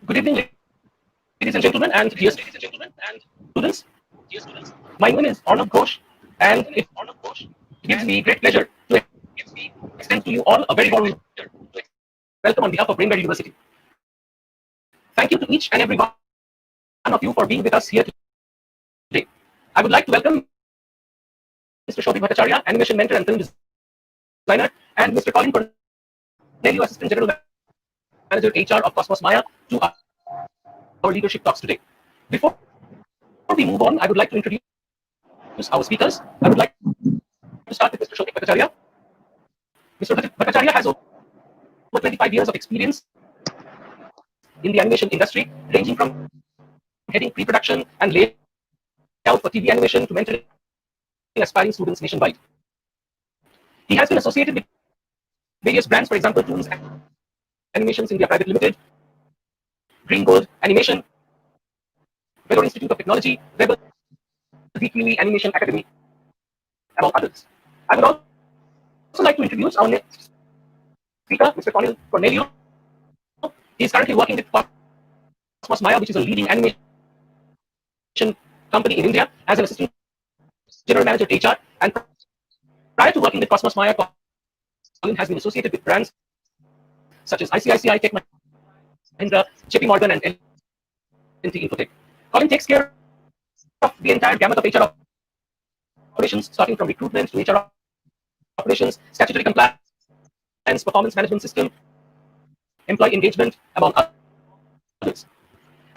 Good evening, ladies and gentlemen, and dear students. My name is Arnav Ghosh, and it gives me great pleasure to extend to you all a very warm welcome on behalf of Brainware University. Thank you to each and every one of you for being with us here today. I would like to welcome Mr. Shobhit Bhattacharya, animation mentor and film designer, and Mr. Colin Cornelio, assistant general manager HR of Cosmos Maya, to our leadership talks today. Before we move on, I would like to introduce our speakers. I would like to start with Mr. Shobhit Bhattacharya. Mr. Bhattacharya has over 25 years of experience in the animation industry, ranging from heading pre-production and layout for TV animation to mentoring aspiring students nationwide. He has been associated with various brands, for example, Toons Animations India Private Limited, Green Gold Animation, Vellore Institute of Technology, Rebel Weekly Animation Academy, among others. I would also like to introduce our next speaker, Mr. Cornelio. He is currently working with Cosmos Maya, which is a leading animation company in India, as an assistant general manager HR. And prior to working with Cosmos Maya, Colin has been associated with brands such as ICICI, Tech Mahindra, JP Morgan, and L&T Infotech. Colin takes care of the entire gamut of HR operations, starting from recruitment to HR operations, statutory compliance, performance management system, employee engagement, among others.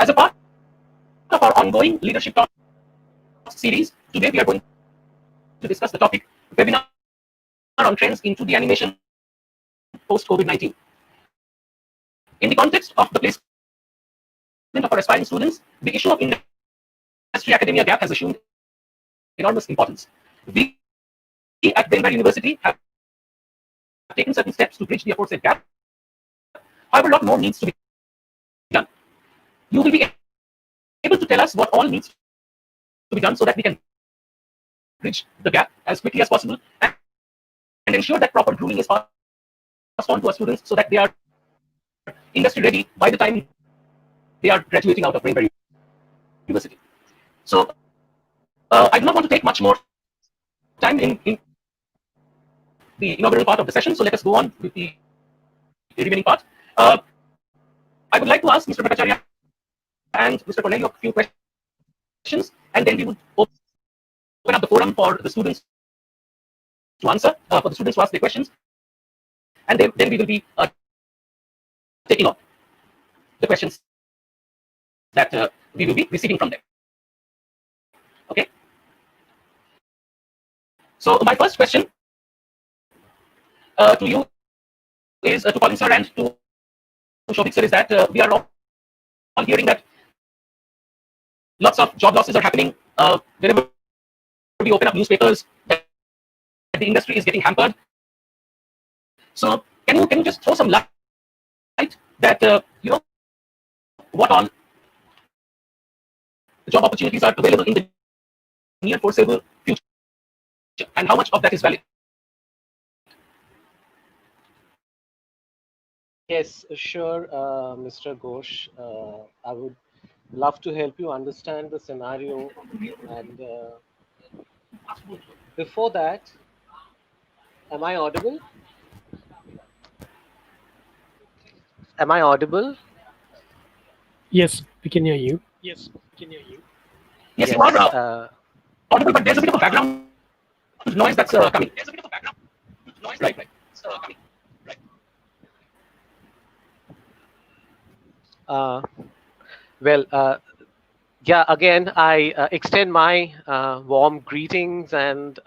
As a part of our ongoing leadership talk series, today we are going to discuss the topic webinar on trends in 2D animation post COVID-19. In the context of the placement of our aspiring students, the issue of industry academia gap has assumed enormous importance. We at Brainware University have taken certain steps to bridge the aforesaid gap. However, a lot more needs to be done. You will be able to tell us what all needs to be done so that we can bridge the gap as quickly as possible and ensure that proper grooming is passed on to our students so that they are industry ready by the time they are graduating out of Brainware University. So I do not want to take much more time in the inaugural part of the session, so let us go on with the remaining part. I would like to ask Mr. Bhattacharya and Mr. Cornelio a few questions, and then we would open up the forum for the students to answer, for the students to ask their questions, and then we will be taking on the questions that we will be receiving from them. Okay. So my first question to you is to Colin sir and to Shobhit sir is that we are all hearing that lots of job losses are happening whenever we open up newspapers, that the industry is getting hampered. So can you just throw some light that what all job opportunities are available in the near foreseeable future, and how much of that is valid? Yes, sure, Mr. Ghosh. I would love to help you understand the scenario. And before that, am I audible? Am I audible? Yes, we can hear you. Yes, you Yes. are audible, but there's a bit of a background noise that's coming. There's a bit of a background noise. Right. Coming. Well, yeah, again, I extend my warm greetings and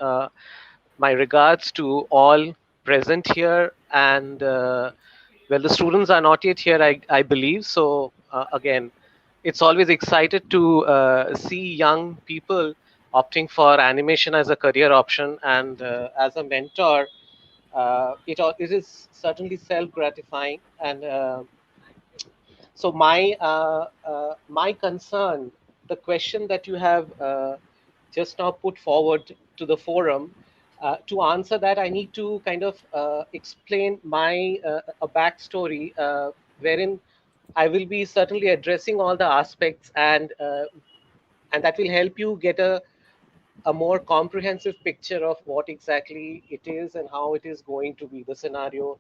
my regards to all present here. And well, the students are not yet here, I believe. So again, it's always excited to see young people opting for animation as a career option. And as a mentor, it is certainly self-gratifying. And so my concern, the question that you have just now put forward to the forum, to answer that, I need to kind of explain my a backstory wherein I will be certainly addressing all the aspects, and that will help you get a more comprehensive picture of what exactly it is and how it is going to be, the scenario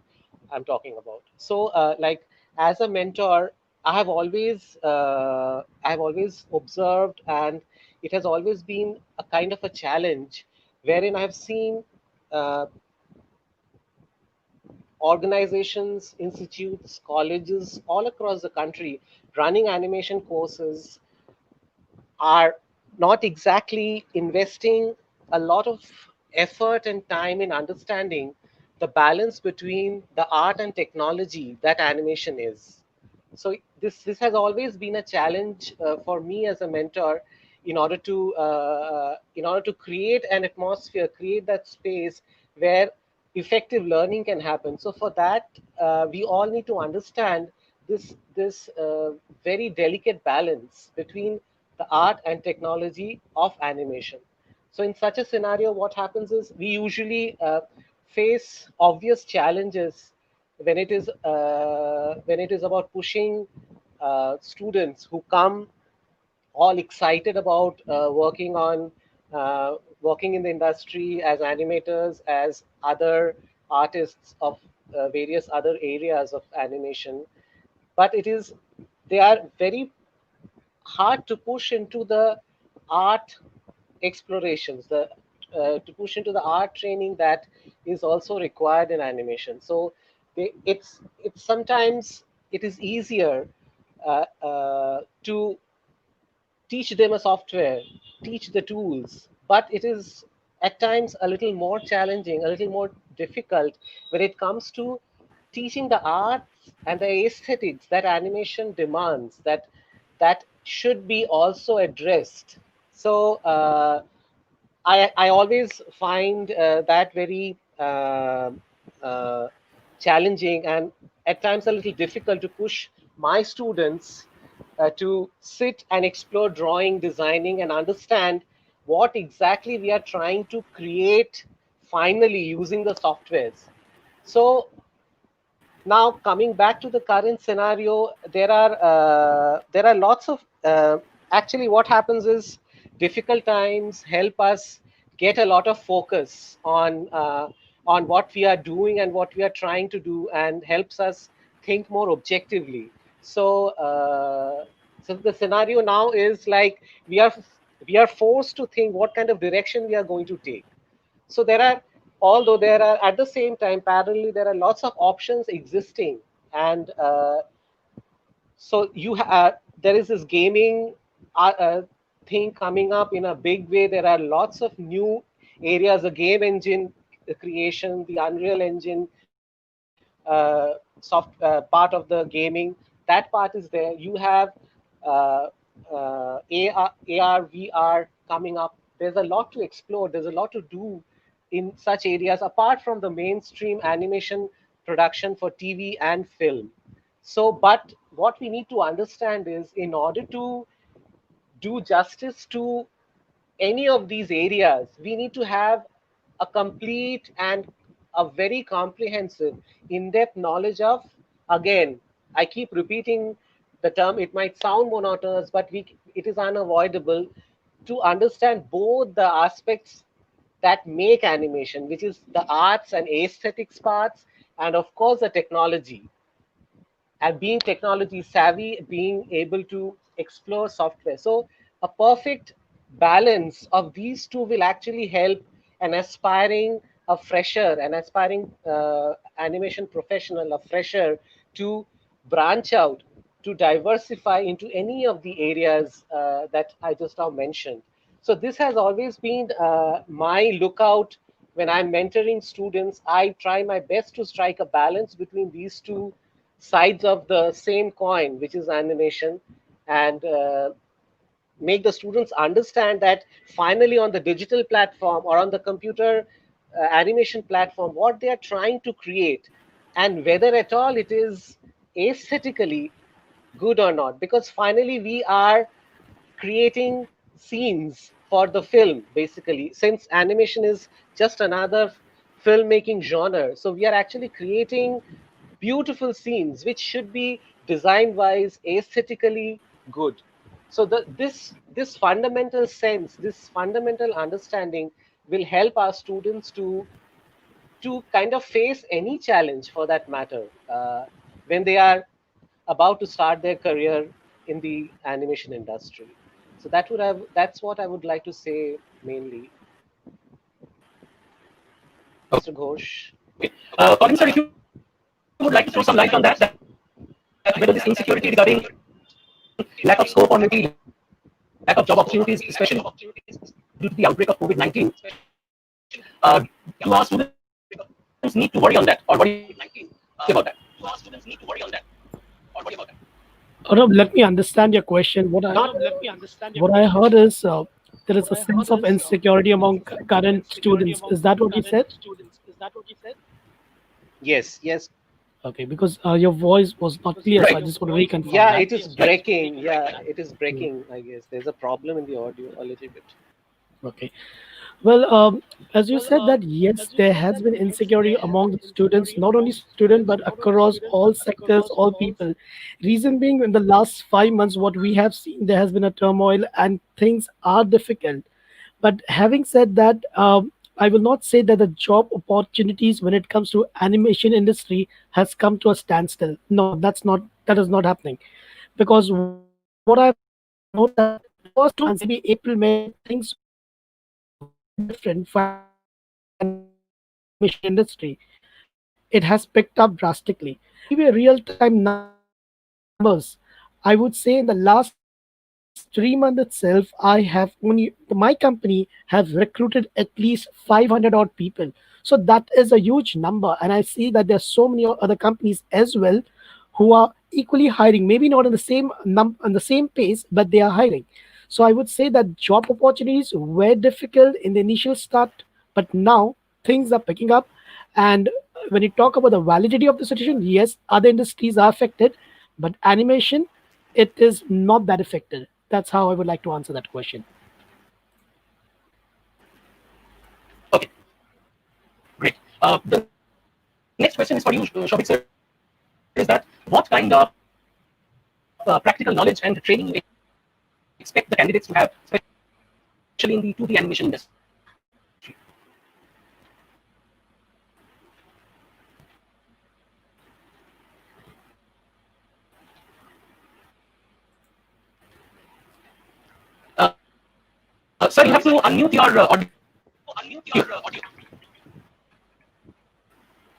I'm talking about. So, like as a mentor, I have always observed, and it has always been a kind of a challenge, wherein I have seen uh, organizations, institutes, colleges all across the country running animation courses are not exactly investing a lot of effort and time in understanding the balance between the art and technology that animation is. So this has always been a challenge for me as a mentor, in order to create an atmosphere, create that space where effective learning can happen. So for that, we all need to understand this very delicate balance between the art and technology of animation. So in such a scenario, what happens is we usually face obvious challenges when it is about pushing students who come all excited about working in the industry as animators, as other artists of various other areas of animation. But they are very hard to push into the art explorations, the to push into the art training that is also required in animation. So it's sometimes it is easier to teach them a software, teach the tools, but it is at times a little more challenging, a little more difficult when it comes to teaching the arts and the aesthetics that animation demands, that should be also addressed. So I always find that very uh, challenging, and at times a little difficult to push my students to sit and explore drawing, designing, and understand what exactly we are trying to create finally using the softwares. So now, coming back to the current scenario, there are lots of actually what happens is difficult times help us get a lot of focus on what we are doing and what we are trying to do, and helps us think more objectively. So so the scenario now is like we are forced to think what kind of direction we are going to take. So although there are at the same time, parallelly, there are lots of options existing, and so there is this gaming thing coming up in a big way. There are lots of new areas, the game engine creation, the Unreal Engine part of the gaming. That part is there. You have uh, AR, VR coming up. There's a lot to explore. There's a lot to do in such areas apart from the mainstream animation production for TV and film. So, but what we need to understand is, in order to do justice to any of these areas, we need to have a complete and a very comprehensive, in depth knowledge of, again, I keep repeating the term, it might sound monotonous, but it is unavoidable to understand both the aspects that make animation, which is the arts and aesthetics parts, and of course the technology, and being technology savvy, being able to explore software. So a perfect balance of these two will actually help an aspiring, a fresher, an aspiring animation professional, a fresher, to branch out, to diversify into any of the areas that I just now mentioned. So this has always been my lookout when I'm mentoring students. I try my best to strike a balance between these two sides of the same coin, which is animation, and make the students understand that finally on the digital platform or on the computer animation platform, what they are trying to create, and whether at all it is aesthetically good or not, because finally we are creating scenes for the film, basically, since animation is just another filmmaking genre. So we are actually creating beautiful scenes which should be design-wise, aesthetically good. So this fundamental sense, this fundamental understanding will help our students to kind of face any challenge for that matter when they are about to start their career in the animation industry. So that's what I would like to say mainly, Mr. Ghosh. Okay. Colin, sir, if you would like to throw some light on that whether this insecurity regarding lack of scope or maybe lack of job opportunities, especially due to the outbreak of COVID-19, do our students need to worry on that, or what do you say about that? Let me understand your question. Not What I heard is there is a sense of insecurity among current students. Is that what you said? yes, yes. Okay, because your voice was not clear, so I just want to reconfirm Yeah, that. it is breaking. Yeah, it is Mm, breaking. I guess there's a problem in the audio a little bit. okay. Well, as you said that yes, there has been insecurity among the students, not only students but across all sectors, all people. Reason being, in the last 5 months, what we have seen, there has been a turmoil and things are difficult. But having said that, I will not say that the job opportunities when it comes to animation industry has come to a standstill. No, that is not happening, because what I've noticed that first 2 months, maybe April, May, things were very different for animation industry. But now if I give you a real time numbers, I would say in the last 3 months itself, I have only my company have recruited at least 500 odd people. So that is a huge number, and I see that there are so many other companies as well who are equally hiring, maybe not in the same equally hiring, maybe not in the on the same pace, but they are hiring. So I would say that job opportunities were difficult in the initial start, but now things are picking up. And when you talk about the validity of the situation, yes, other industries are affected, but animation, it is not that affected. That's how I would like to answer that question. Okay, great. The next question is for you, Shobhit sir, is that what kind of practical knowledge and training you expect the candidates to have, especially in the 2D animation industry? Sir, you have to unmute your audio.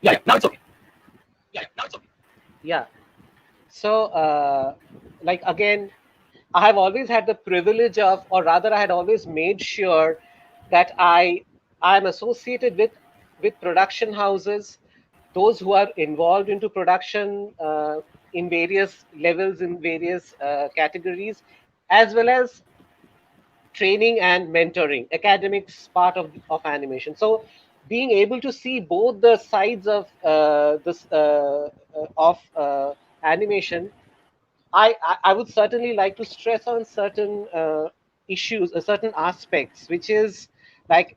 Yeah, now it's okay. Yeah. So, like again, I have always had the privilege of, or rather, I had always made sure that I am associated with production houses, those who are involved into production in various levels, in various categories, as well as training and mentoring, academics part of animation. So being able to see both the sides of this of animation, I would certainly like to stress on certain issues, certain aspects, which is like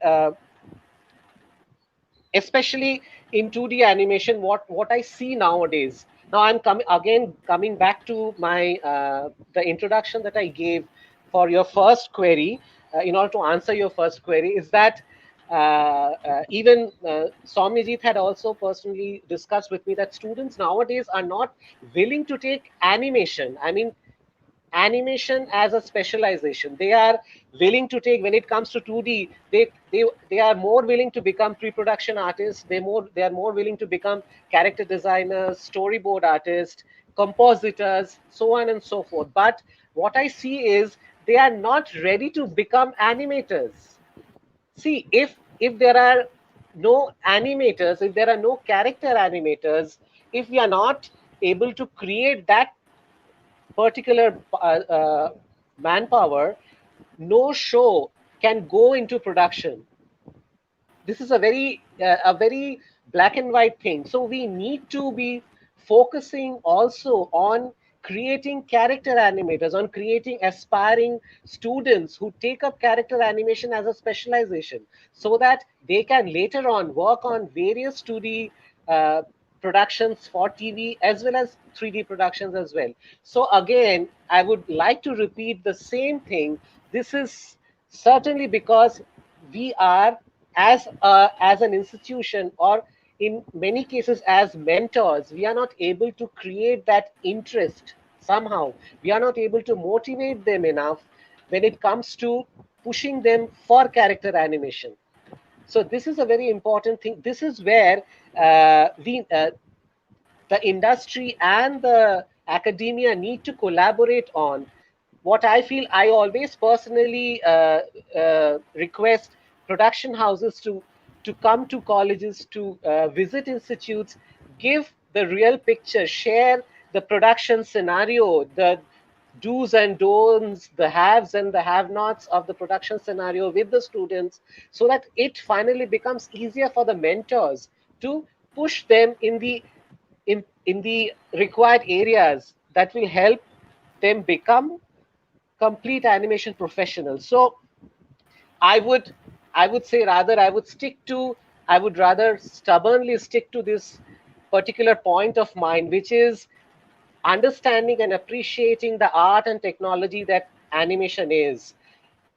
especially in 2D animation, what I see nowadays. Now I'm coming back to my the introduction that I gave for your first query. In order to answer your first query, is that even Soumyajit had also personally discussed with me that students nowadays are not willing to take animation. I mean, animation as a specialization. They are willing to take, when it comes to 2D, they are more willing to become pre-production artists. They are more willing to become character designers, storyboard artists, compositors, so on and so forth. But what I see is they are not ready to become animators. See, if there are no animators, if there are no character animators, if we are not able to create that particular manpower, no show can go into production. This is a very black and white thing. So we need to be focusing also on creating character animators, on creating aspiring students who take up character animation as a specialization, so that they can later on work on various 2D productions for TV as well as 3D productions as well. So again, I would like to repeat the same thing. This is certainly because we are, as an institution, or in many cases as mentors, we are not able to create that interest somehow. We are not able to motivate them enough when it comes to pushing them for character animation. So this is a very important thing. This is where the industry and the academia need to collaborate on. What I feel, I always personally request production houses to come to colleges, to visit institutes, give the real picture, share the production scenario, the do's and don'ts, the haves and the have nots of the production scenario with the students, so that it finally becomes easier for the mentors to push them in the required areas that will help them become complete animation professionals. So I would I would say rather I would rather stubbornly stick to this particular point of mine, which is understanding and appreciating the art and technology that animation is.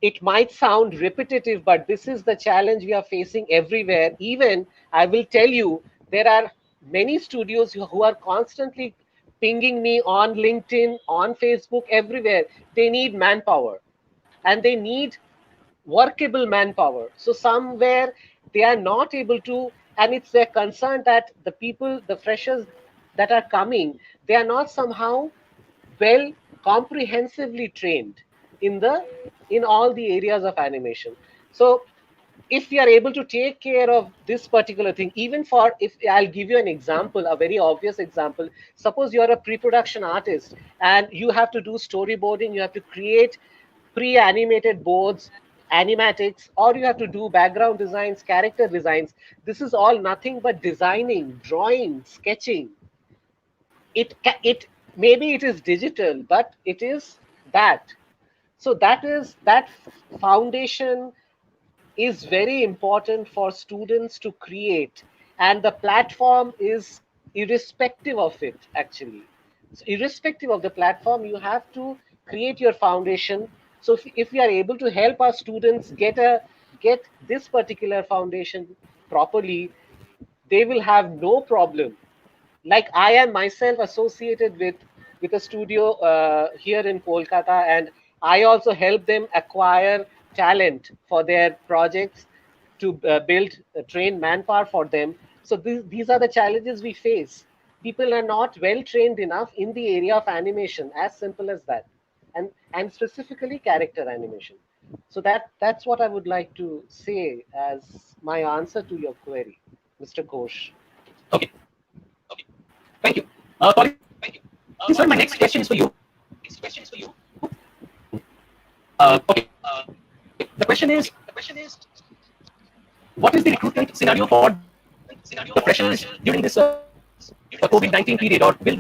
It might sound repetitive, but this is the challenge we are facing everywhere. Even, I will tell you, there are many studios who are constantly pinging me on LinkedIn, on Facebook, everywhere. They need manpower, and they need workable manpower. So somewhere they are not able to, and it's their concern that the people, the freshers that are coming, they are not somehow well comprehensively trained in the in all the areas of animation. So if we are able to take care of this particular thing, even for, if I'll give you an example, a very obvious example, suppose you're a pre-production artist and you have to do storyboarding, you have to create pre-animated boards, animatics, or you have to do background designs, character designs. This is all nothing but designing, drawing, sketching. It maybe it is digital, but it is that. So that foundation is very important for students to create, and the platform is irrespective of it, actually. So irrespective of the platform, you have to create your foundation. So if we are able to help our students get this particular foundation properly, they will have no problem. Like I am myself associated with a studio here in Kolkata, and I also help them acquire talent for their projects, to build trained manpower for them. So these are the challenges we face. People are not well trained enough in the area of animation, as simple as that, and specifically character animation. So that's what I would like to say as my answer to your query, Mr. Ghosh. Okay, thank you. Colin, sir, my next question is for you. Okay, the question is, what is the recruitment scenario for the freshers during this COVID 19 period, or will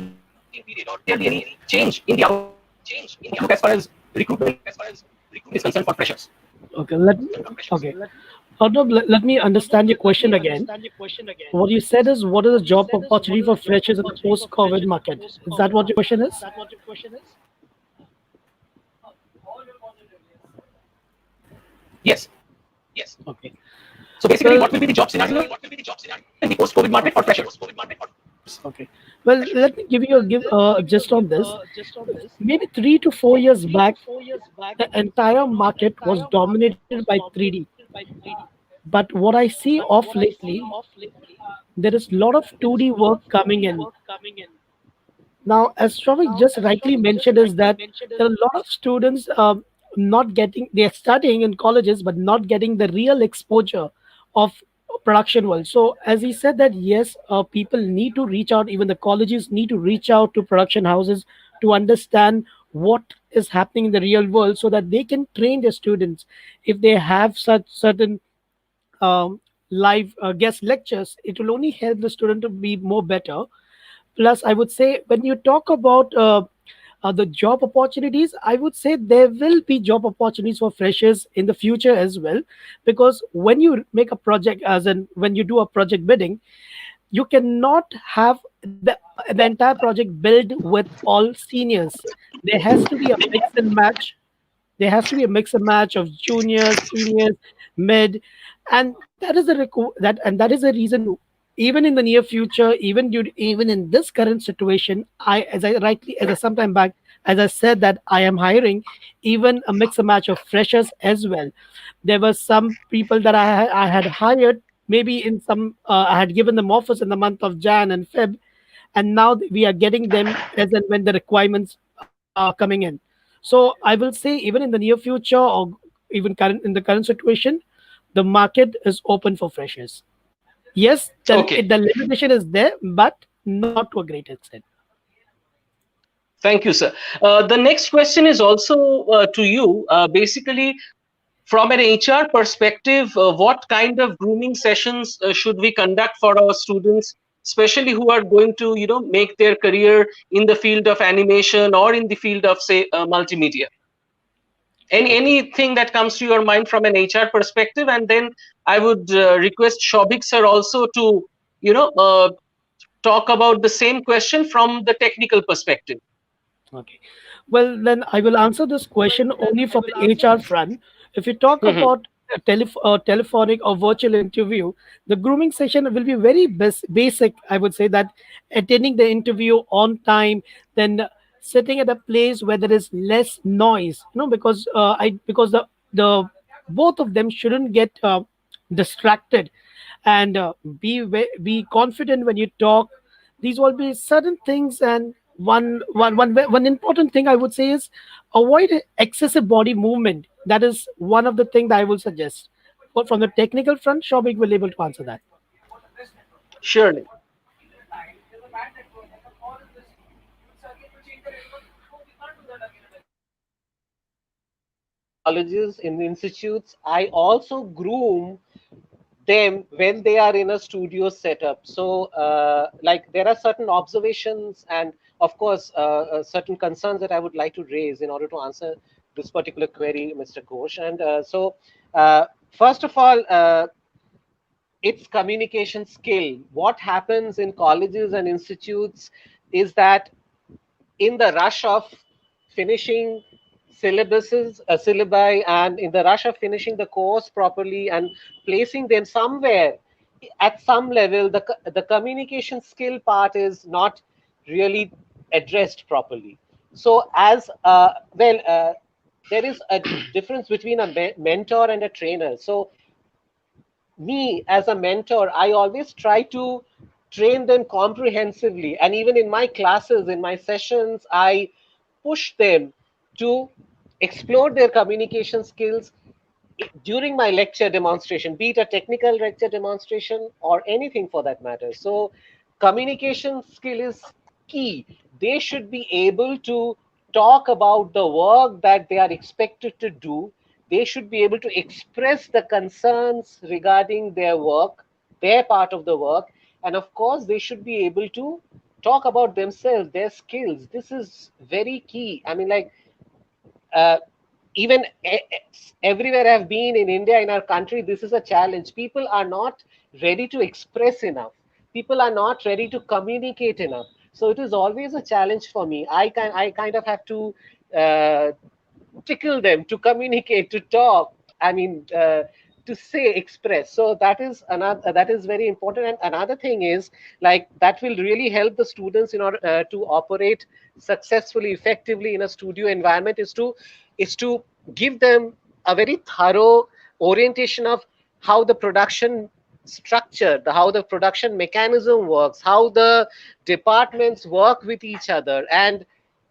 there be any change in the outlook as far as recruitment is concerned for freshers? Okay, okay. Arnab, let me understand your question again. What you said is, what is the job opportunity for freshers in the post-COVID market? Is that what your question is? Yes. Okay. So basically, Well, what will be the job scenario in the post COVID market for freshers? okay. Well, let me give you a gist on this. Maybe 3 to 4 years back, the entire market was dominated by 3D. But what I see off lately, there is a lot of 2D work coming in. Now, as Shravik just rightly mentioned, is that there are a lot of students not getting, they're studying in colleges, but not getting the real exposure of production world. So, as he said, that yes, people need to reach out, even the colleges need to reach out to production houses to understand what is happening in the real world so that they can train their students. If they have such certain live guest lectures, it will only help the student to be more better. Plus, I would say when you talk about the job opportunities, I would say there will be job opportunities for freshers in the future as well, because when you make a project, as in when you do a project bidding, you cannot have the entire project built with all seniors. There has to be a mix and match. There has to be a mix and match of juniors, seniors, mid, and that is that is the reason. Even in the near future, even in this current situation, as I sometime back, as I said that I am hiring even a mix and match of freshers as well. There were some people that I had hired, maybe in some I had given them offers in the month of Jan and Feb, and now we are getting them as and when the requirements are coming in. So I will say, even in the near future, or even current in the current situation, the market is open for freshers. Yes, Okay. the limitation is there, but not to a great extent. Thank you, sir. The next question is also to you. Basically, from an HR perspective, what kind of grooming sessions should we conduct for our students, especially who are going to, make their career in the field of animation or in the field of, say, multimedia? Okay. Anything that comes to your mind from an HR perspective, and then I would request Shobik sir also to, talk about the same question from the technical perspective. Okay. Well, then I will answer this question only from the HR front. If you talk Mhm. about a telephonic or virtual interview, the grooming session will be very basic. I would say that attending the interview on time, then sitting at a place where there is less noise. Because because the both of them shouldn't get distracted, and be confident when you talk. These will be certain things, and one important thing I would say is avoid excessive body movement. That is one of the things that I will suggest. But from the technical front, Shobik will able to answer that. Surely. Colleges, in institutes, I also groom them when they are in a studio setup. So, like, there are certain observations and, of course, certain concerns that I would like to raise in order to answer this particular query, Mr. Ghosh. And uh, first of all, it's communication skill. What happens in colleges and institutes is that in the rush of finishing syllabi, and in the rush of finishing the course properly and placing them somewhere at some level, the communication skill part is not really addressed properly. So, as there is a difference between a mentor and a trainer. So, me as a mentor, I always try to train them comprehensively. And even in my classes, in my sessions, I push them to explore their communication skills during my lecture demonstration, be it a technical lecture demonstration or anything for that matter. So, communication skill is key. They should be able to talk about the work that they are expected to do. They should be able to express the concerns regarding their work, their part of the work, and of course, they should be able to talk about themselves, their skills. This is very key. I mean, like, uh, even everywhere I've been in India, in our country, this is a challenge. People are not ready to express enough. People are not ready to communicate enough. So it is always a challenge for me. I kind of have to uh, tickle them to communicate, to talk. I mean, to say, express. So that is very important. And another thing is, like, that will really help the students in order to operate successfully, effectively in a studio environment, is to give them a very thorough orientation of how the production structure, how the production mechanism works, how the departments work with each other, and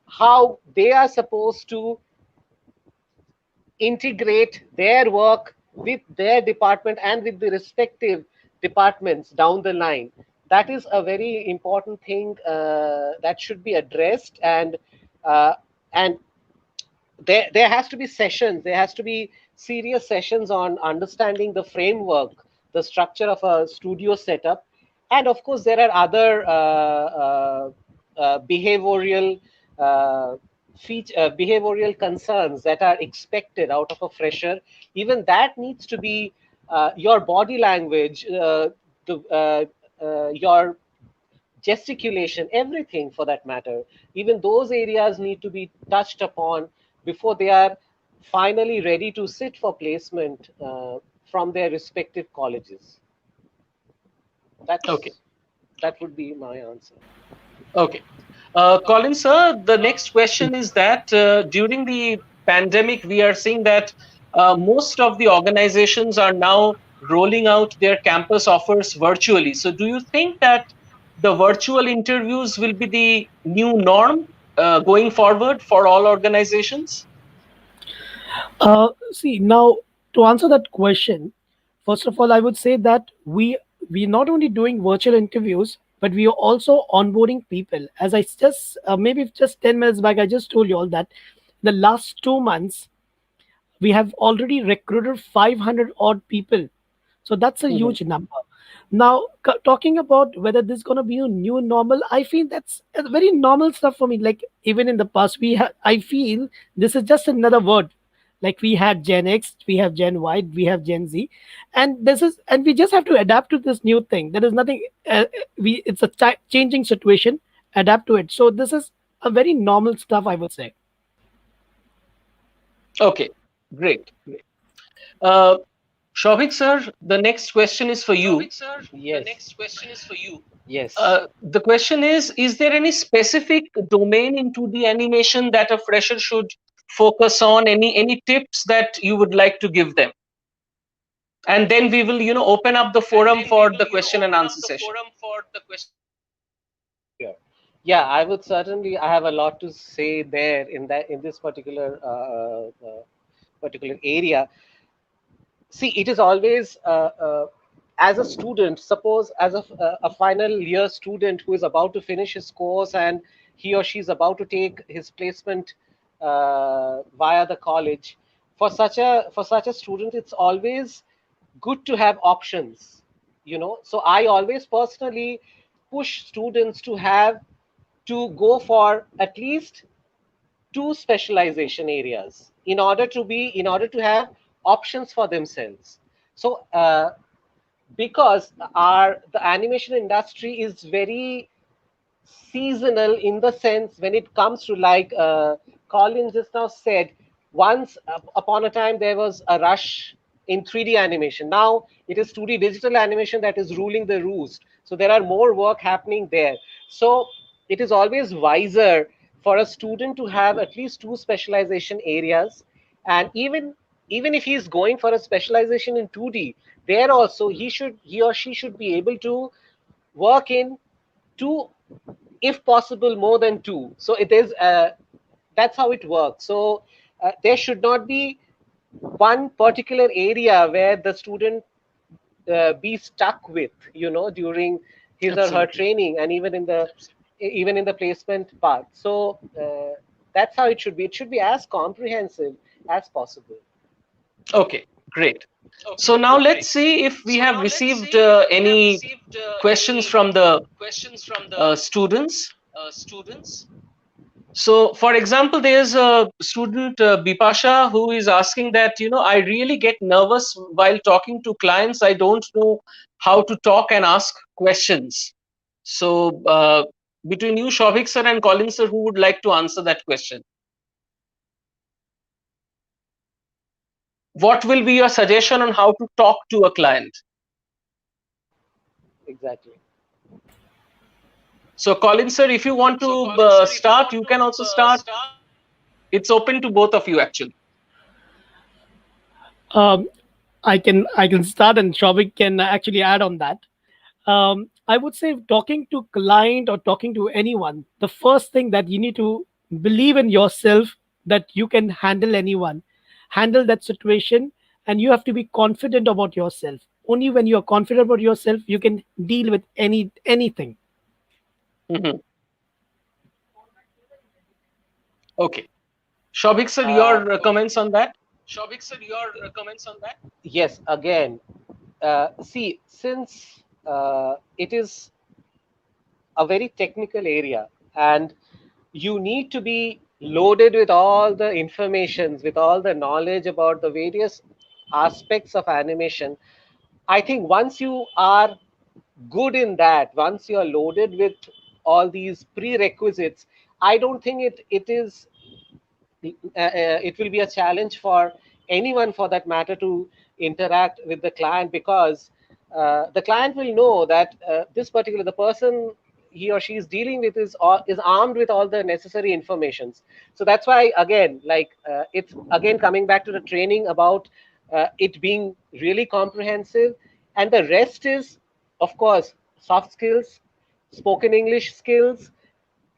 how they are supposed to integrate their work with their department and with the respective departments down the line. That is a very important thing that should be addressed. Uh, and there has to be sessions, there has to be serious sessions on understanding the framework, the structure of a studio setup. And of course, there are other behavioral behavioral concerns that are expected out of a fresher. Even that needs to be your body language, the your gesticulation, everything for that matter. Even those areas need to be touched upon before they are finally ready to sit for placement from their respective colleges. Okay. That would be my answer. Okay. Colin, sir, the next question is that during the pandemic, we are seeing that most of the organizations are now rolling out their campus offers virtually. So, do you think that the virtual interviews will be the new norm going forward for all organizations? See, now to answer that question, first of all, I would say that we not only doing virtual interviews, but we are also onboarding people. As I just maybe just 10 minutes back, I just told you all that the last 2 months we have already recruited 500 odd people, so that's a Mhm. huge number. Now talking about whether this is going to be a new normal, I feel that's a very normal stuff for me. Like even in the past we have, I feel this is just another word. Like we had Gen X, we have Gen Y, we have Gen Z, and this is, and we just have to adapt to this new thing. There is nothing we it's a changing situation, adapt to it. So this is a very normal stuff, I would say. Okay, great. Great. Uh, Shobhik, sir, the next question is for you. Yes. Yes. The question is there any specific domain in 2D animation that a fresher should focus on? Any tips that you would like to give them? And then we will, open up the forum for the question and answer session. Sure. Yeah, I would certainly. I have a lot to say there in this particular area. See, it is always as a student, suppose as a final year student who is about to finish his course and he or she is about to take his placement via the college. For such a student, it's always good to have options. So I always personally push students to go for at least two specialization areas in order to have options for themselves. So because the animation industry is very seasonal, in the sense when it comes to, like Colin just now said, once upon a time there was a rush in 3D animation. Now it is 2D digital animation that is ruling the roost. So there are more work happening there. So it is always wiser for a student to have at least two specialization areas. And even if he is going for a specialization in 2D, there also he or she should be able to work in two, if possible more than two. So it is that's how it works. So there should not be one particular area where the student be stuck with, during his or her Absolutely. training, and even in the placement part. So that's how it should be. It should be as comprehensive as possible. Okay, great. So now let's see if we have received any questions from the students. So, for example, there's a student, Bipasha, who is asking that, I really get nervous while talking to clients. I don't know how to talk and ask questions. So, between you, Shobhik sir, and Colin sir, who would like to answer that question? What will be your suggestion on how to talk to a client? Exactly. So, Colin sir, if you want to start, you can also start. It's open to both of you, actually. Um, I can start, and Shavik can actually add on that. I would say talking to client or talking to anyone, the first thing that you need to believe in yourself, that you can handle anyone, handle that situation, and you have to be confident about yourself. Only when you are confident about yourself, you can deal with anything. Mhm. Okay. Shobhik sir, uh, your comments on that? yes, again, see, since it is a very technical area, and you need to be loaded with all the informations, with all the knowledge about the various aspects of animation. I think once you are good in that, once you're loaded with all these prerequisites, I don't think it will be a challenge for anyone for that matter to interact with the client, because the client will know that this particular the person he or she is dealing with is armed with all the necessary informations. So that's why, again, like, it's again coming back to the training about it being really comprehensive, and the rest is, of course, soft skills, spoken English skills,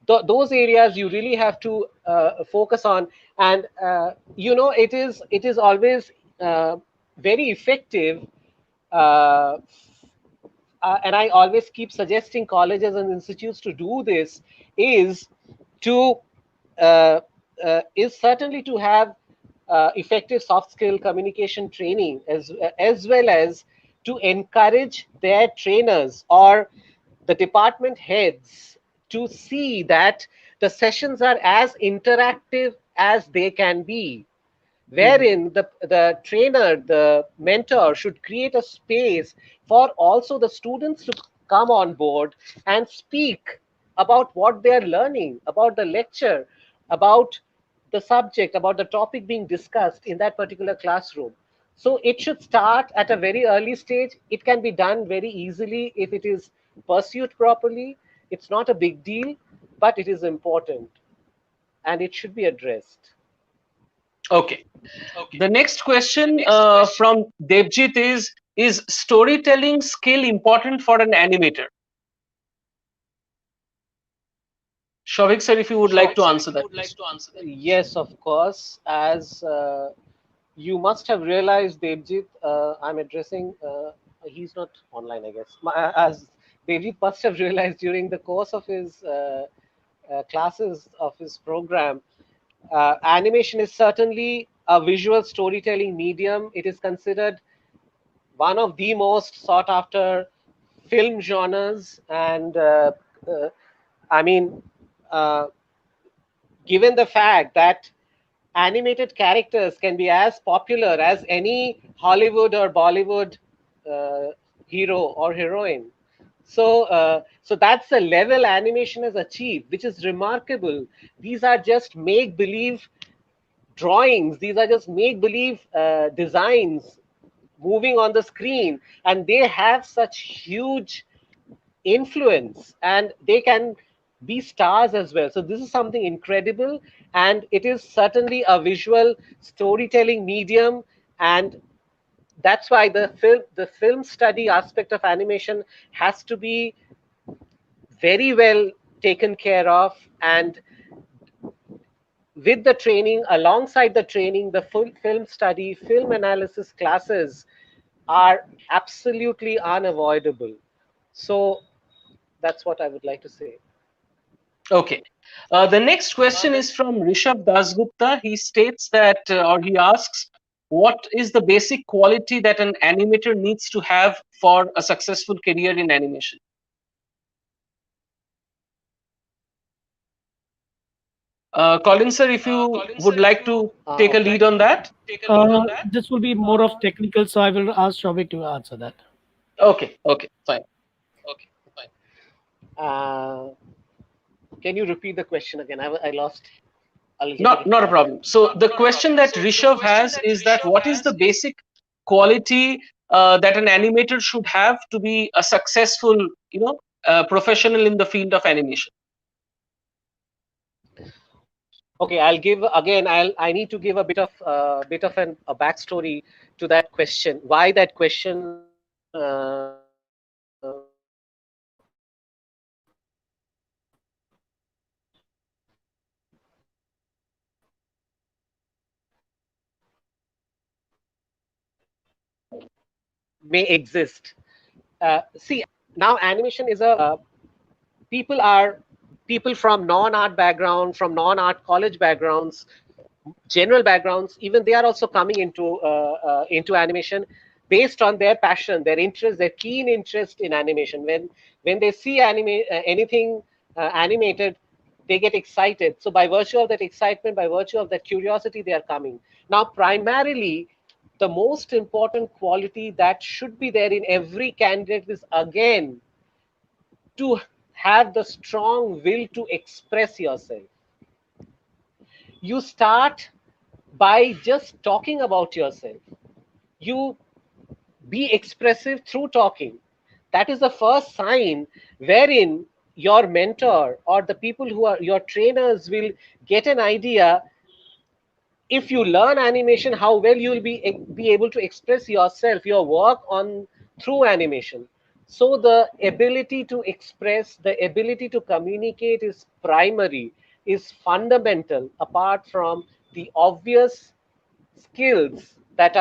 those areas you really have to focus on. And it is always very effective, uh, and I always keep suggesting colleges and institutes to do this, is to is certainly to have effective soft skill communication training, as well as to encourage their trainers or the department heads to see that the sessions are as interactive as they can be, Mhm. wherein the trainer, the mentor, should create a space for also the students to come on board and speak about what they are learning, about the lecture, about the subject, about the topic being discussed in that particular classroom. So it should start at a very early stage. It can be done very easily if it is pursued properly. It's not a big deal, but it is important and it should be addressed. Okay. The next question from Debjit is storytelling skill important for an animator? Shavik sir, if you would like to answer that, please. Yes, of course. As you must have realized, Devjit, I'm addressing, he's not online, I guess. As Devjit must have realized during the course of his classes of his program, animation is certainly a visual storytelling medium. It is considered one of the most sought after film genres. And uh, I mean, uh, given the fact that animated characters can be as popular as any Hollywood or Bollywood uh, hero or heroine. So that's the level animation has achieved, which is remarkable. These are just make believe drawings, these are just make believe designs moving on the screen, and they have such huge influence, and they can be stars as well. So this is something incredible, and it is certainly a visual storytelling medium. And that's why the film study aspect of animation has to be very well taken care of. And with the training, alongside the training, the full film study, film analysis classes are absolutely unavoidable. So that's what I would like to say. Okay. The next question is from Rishabh Dasgupta. He states that, or he asks, what is the basic quality that an animator needs to have for a successful career in animation? Colin sir, if you would like to take a Okay. lead on that. This will be more of technical, so I will ask Shavik to answer that. Okay, okay, fine. Uh, can you repeat the question again? I lost a little bit Not of not a track. problem. So the question that Rishabh has is that what is the basic quality that an animator should have to be a successful, professional in the field of animation? Okay, I'll give again. I need to give a bit of a backstory to that question. Why that question may exist. See, now animation is people are people from non-art background, from non-art college backgrounds, general backgrounds, even they are also coming into animation based on their passion, their interest, their keen interest in animation. When they see anything animated, they get excited. So by virtue of that excitement, by virtue of that curiosity, they are coming. Now, primarily, the most important quality that should be there in every candidate is, again, to have the strong will to express yourself. You start by just talking about yourself. You be expressive through talking. That is the first sign wherein your mentor or the people who are your trainers will get an idea. If you learn animation, how well you will be able to express yourself, your work on through animation. So the ability to express, the ability to communicate is primary, is fundamental, apart from the obvious skills that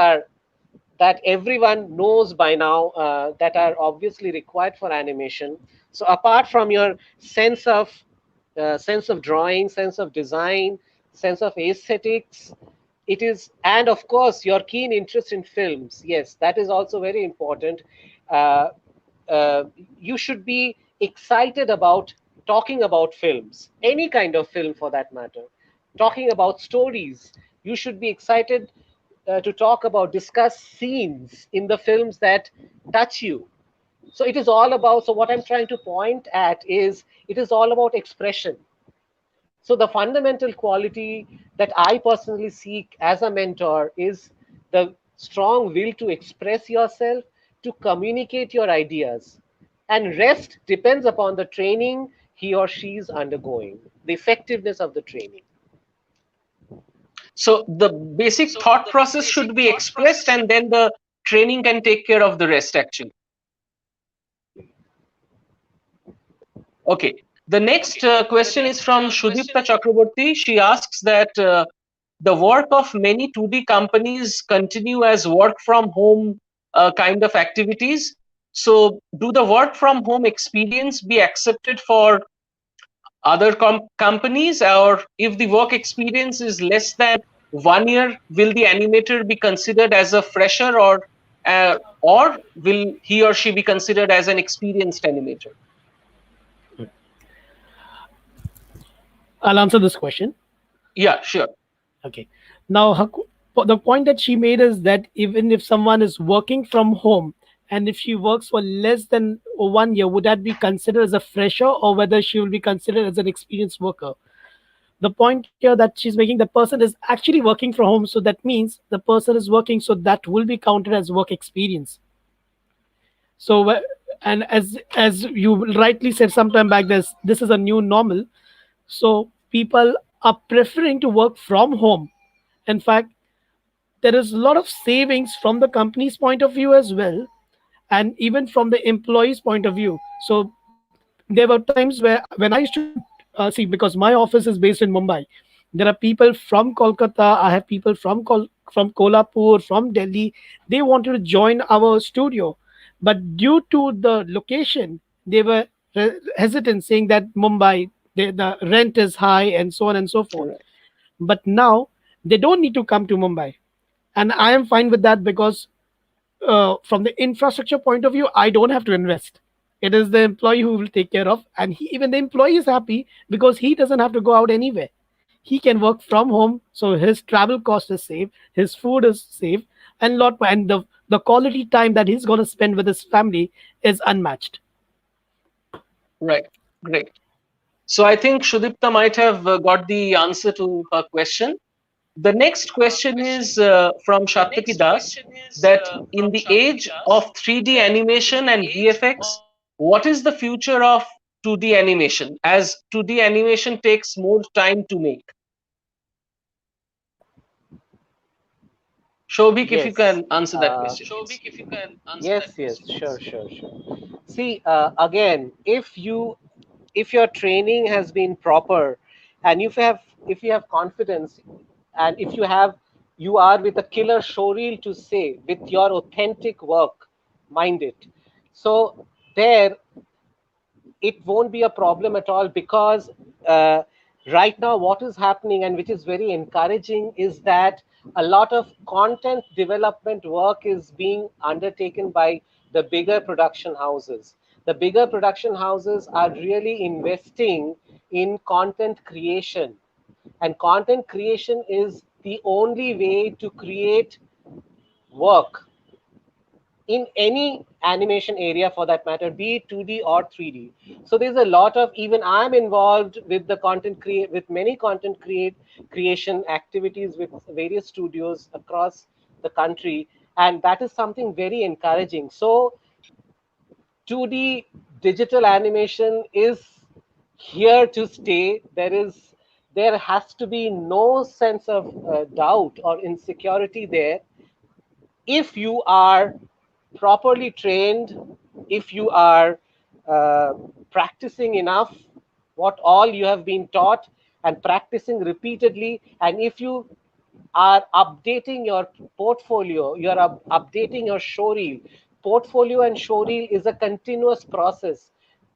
everyone knows by now, that are obviously required for animation. So apart from your sense of drawing, sense of design, sense of aesthetics, it is, and of course your keen interest in films. Yes, that is also very important. uh, uh, you should be excited about talking about films, any kind of film for that matter, talking about stories. You should be excited to talk about, discuss scenes in the films that touch you. So it is all about, so what I'm trying to point at is it is all about expression. So the fundamental quality that I personally seek as a mentor is the strong will to express yourself, to communicate your ideas. And rest depends upon the training he or she is undergoing, the effectiveness of the training. So the basic thought process should be expressed, and then the training can take care of the rest, actually. Absolutely. Okay. The next question is from Shudipta Chakraborty. She asks that the work of many 2D companies continue as work from home kind of activities. So, do the work from home experience be accepted for other companies, or if the work experience is less than 1 year, will the animator be considered as a fresher, or will he or she be considered as an experienced animator? I'll answer this question. Yeah, sure. Okay. Now, the point that she made is that even if someone is working from home and if she works for less than 1 year, would that be considered as a fresher or whether she will be considered as an experienced worker? The point here that she's making, the person is actually working from home. So that means the person is working. So that will be counted as work experience. So, and as you rightly said sometime back, this is a new normal. So people are preferring to work from home. In fact, there is a lot of savings from the company's point of view as well, and even from the employee's point of view. So there were times where when I used to see, because my office is based in Mumbai, there are people from Kolkata. I have people from Kolhapur, from Delhi. They wanted to join our studio, but due to the location, they were hesitant, saying that Mumbai, the rent is high, and so on and so forth. Right. But now they don't need to come to Mumbai, and I am fine with that because from the infrastructure point of view, I don't have to invest. It is the employee who will take care of, and even the employee is happy because he doesn't have to go out anywhere. He can work from home, so his travel cost is saved, his food is saved, and lot more. And the quality time that he's going to spend with his family is unmatched. Right. Great. So I think Shudipta might have got the answer to her question. The next question is from Shataki Das, that in the age of 3D animation and VFX, what is the future of 2D animation, as 2D animation takes more time to make? Shobhik, if you Yes. can answer that question, please. Yes, yes, sure, sure, sure. See, again, if your training has been proper, and if you have confidence, and if you are with a killer showreel to say, with your authentic work, mind it. So there it won't be a problem at all, because uh, right now what is happening, and which is very encouraging, is that a lot of content development work is being undertaken by the bigger production houses. The bigger production houses are really investing in content creation, and content creation is the only way to create work in any animation area for that matter, be it 2D or 3D. So there's a lot of, even I'm involved with the with many creation activities with various studios across the country, and that is something very encouraging. So 2D digital animation is here to stay. There has to be no sense of doubt or insecurity there. If you are properly trained, if you are uh, practicing enough what all you have been taught and practicing repeatedly, and if you are updating your portfolio, you are updating your showreel. Portfolio and showreel is a continuous process.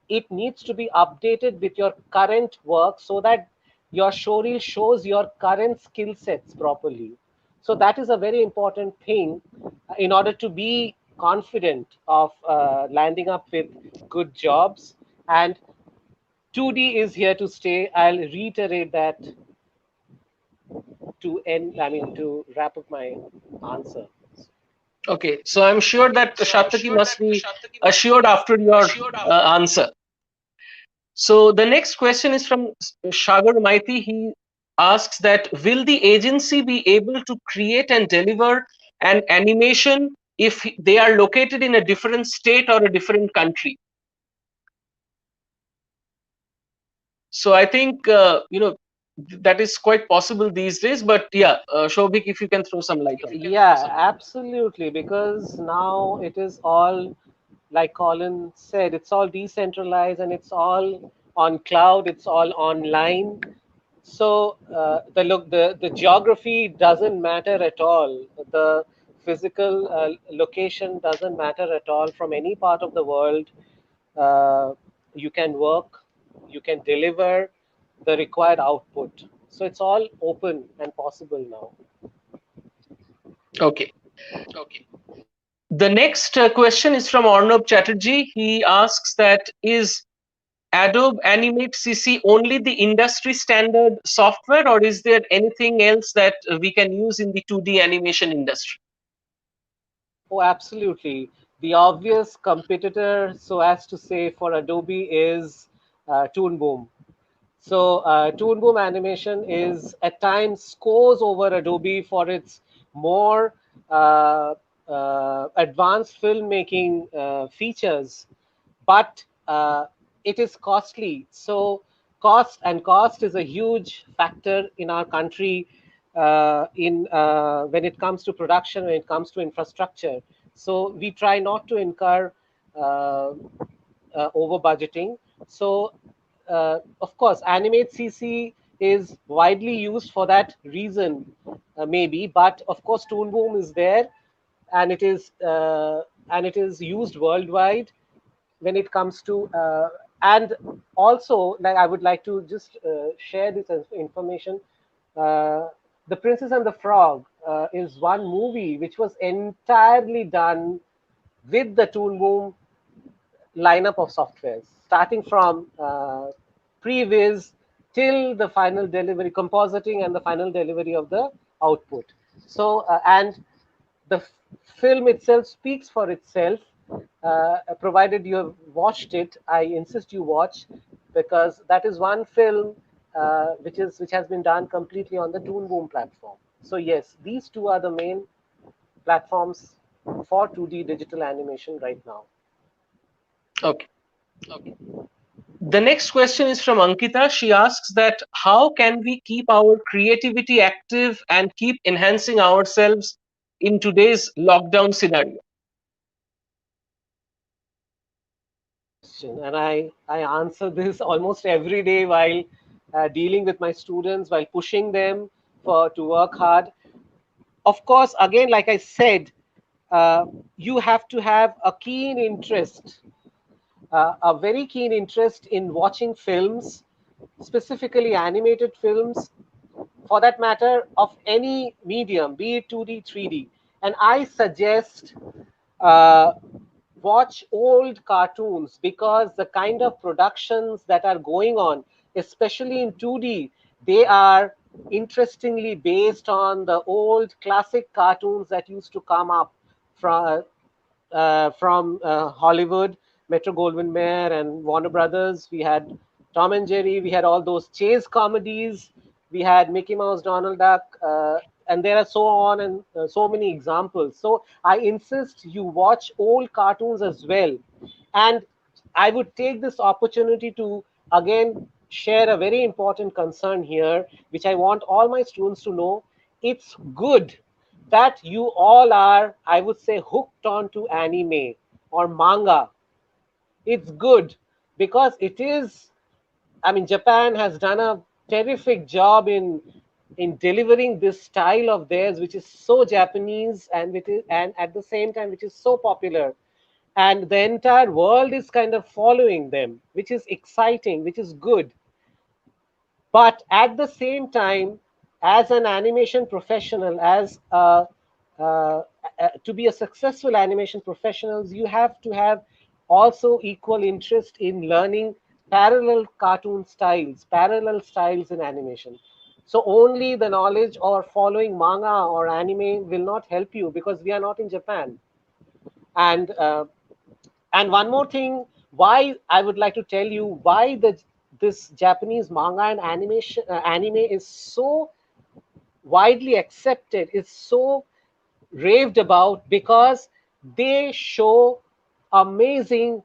It needs to be updated with your current work so that your showreel shows your current skill sets properly. So that is a very important thing in order to be confident of landing up with good jobs. And 2D is here to stay. I'll reiterate that to end, I mean, to wrap up my answer. Okay, so I'm sure that Shataki must be assured after your answer. So the next question is from Shagar Maiti. He asks that will the agency be able to create and deliver an animation if they are located in a different state or a different country? So I think that is quite possible these days. But yeah, Shobik, if you can throw some light on that. Yeah, absolutely. Because now it is all, like Colin said, it's all decentralized and it's all on cloud, it's all online. So the geography doesn't matter at all. The physical location doesn't matter at all. From any part of the world, uh, you can work, you can deliver the required output. So it's all open and possible now. Okay. The next question is from Arnab Chatterjee. He asks that is Adobe Animate CC only the industry standard software, or is there anything else that we can use in the 2D animation industry? Oh, absolutely. The obvious competitor, so as to say, for Adobe is Toon Boom. So Toon Boom Animation is at times scores over Adobe for its more advanced filmmaking features, but it is costly. So cost is a huge factor in our country in when it comes to production, when it comes to infrastructure. So we try not to incur uh, over budgeting. So, of course, Animate CC is widely used for that reason, maybe. But of course, Toon Boom is there, and it is used worldwide when it comes to. And also, like I would like to just share this information. Uh, the Princess and the Frog is one movie which was entirely done with the Toon Boom lineup of softwares, starting from previs till the final delivery, compositing and the final delivery of the output. So, and the film itself speaks for itself. Provided you have watched it, I insist you watch, because that is one film which has been done completely on the Toon Boom platform. So yes, these two are the main platforms for 2D digital animation right now. Okay. The next question is from Ankita. She asks that how can we keep our creativity active and keep enhancing ourselves in today's lockdown scenario? Question, and I answer this almost every day while dealing with my students, while pushing them for to work hard. Of course, again, like I said, you have to have a keen interest, a very keen interest in watching films, specifically animated films, for that matter, of any medium, be it 2D, 3D. And I suggest uh, watch old cartoons, because the kind of productions that are going on, especially in 2D, they are interestingly based on the old classic cartoons that used to come up from from Hollywood, Metro Goldwyn Mayer and Warner Brothers. We had Tom and Jerry. We had all those chase comedies. We had Mickey Mouse, Donald Duck, and there are so on and so many examples. So I insist you watch old cartoons as well. And I would take this opportunity to again share a very important concern here, which I want all my students to know. It's good that you all are, I would say, hooked on to anime or manga. It's good because it is, I mean, Japan has done a terrific job in delivering this style of theirs, which is so Japanese and at the same time, which is so popular. And the entire world is kind of following them, which is exciting, which is good. But at the same time, as an animation professional, uh, to be a successful animation professionals, you have to have also equal interest in learning parallel styles in animation. So only the knowledge or following manga or anime will not help you because we are not in Japan. And uh, and one more thing, why I would like to tell you why the this Japanese manga and anime is so widely accepted, is so raved about, because they show amazing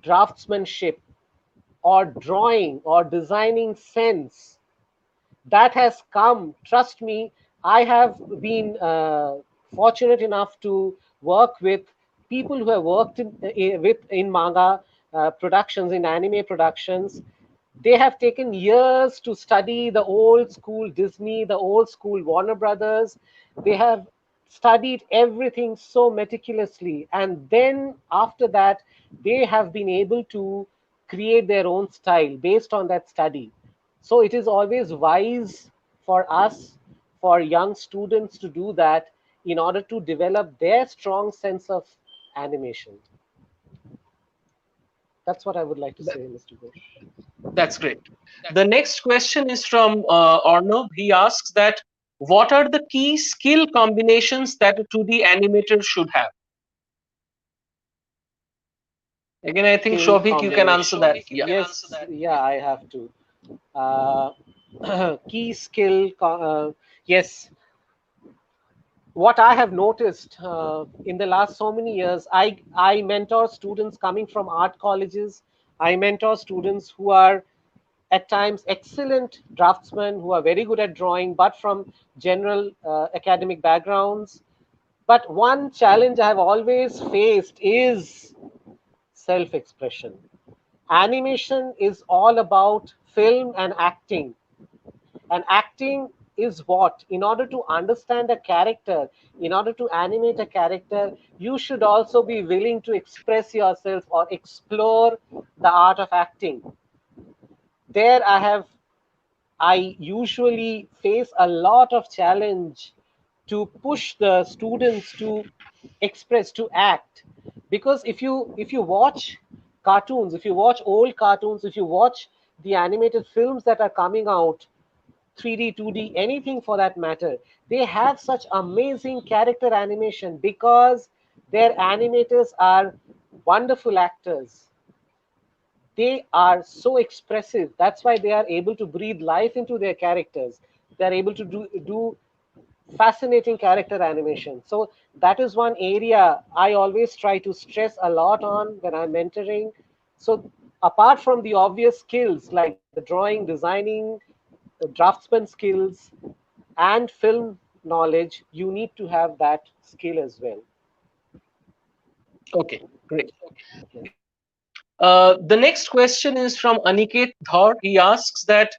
draftsmanship or drawing or designing sense that has come. Trust me, I have been fortunate enough to work with people who have worked in manga productions, in anime productions. They have taken years to study the old school Disney, the old school Warner Brothers. They have studied everything so meticulously, and then after that they have been able to create their own style based on that study. So it is always wise for us, for young students, to do that in order to develop their strong sense of animation. That's what I would like to say, That, Mr. Ghosh. that's great. The next question is from Arnav. He asks that what are the key skill combinations that a 2D animator should have? Again, I think Skill Shobhik, you can answer combination. that. Yeah. Yes, yeah, I have to. Uh, key skill. Yes, what I have noticed in the last so many years, I mentor students coming from art colleges. I mentor students who are at times excellent draftsmen, who are very good at drawing, but from general academic backgrounds. But one challenge I have always faced is self expression. Animation is all about film and acting. And acting is what? In order to understand a character, in order to animate a character, you should also be willing to express yourself or explore the art of acting. There I usually face a lot of challenge to push the students to express, to act. Because if you watch cartoons, if you watch old cartoons, if you watch the animated films that are coming out, 3D, 2D, anything for that matter, they have such amazing character animation because their animators are wonderful actors. They are so expressive. That's why they are able to breathe life into their characters. They're able to do fascinating character animation. So that is one area I always try to stress a lot on when I'm mentoring. So apart from the obvious skills like the drawing, designing, the draftsman skills, and film knowledge, you need to have that skill as well. Okay, great. The next question is from Aniket Dhar. He asks that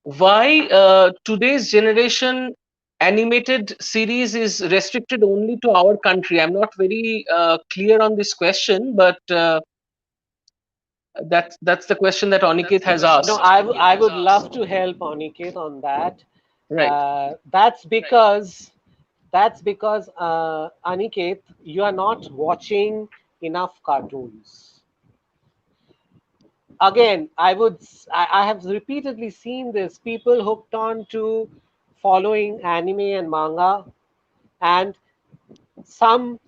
why today's generation animated series is restricted only to our country. I'm not very clear on this question, but that's the question that Aniket has No, asked. I would love to help Aniket on that. Right. That's because Aniket, you are not watching enough cartoons. Again, I have repeatedly seen this, people hooked on to following anime and manga, and some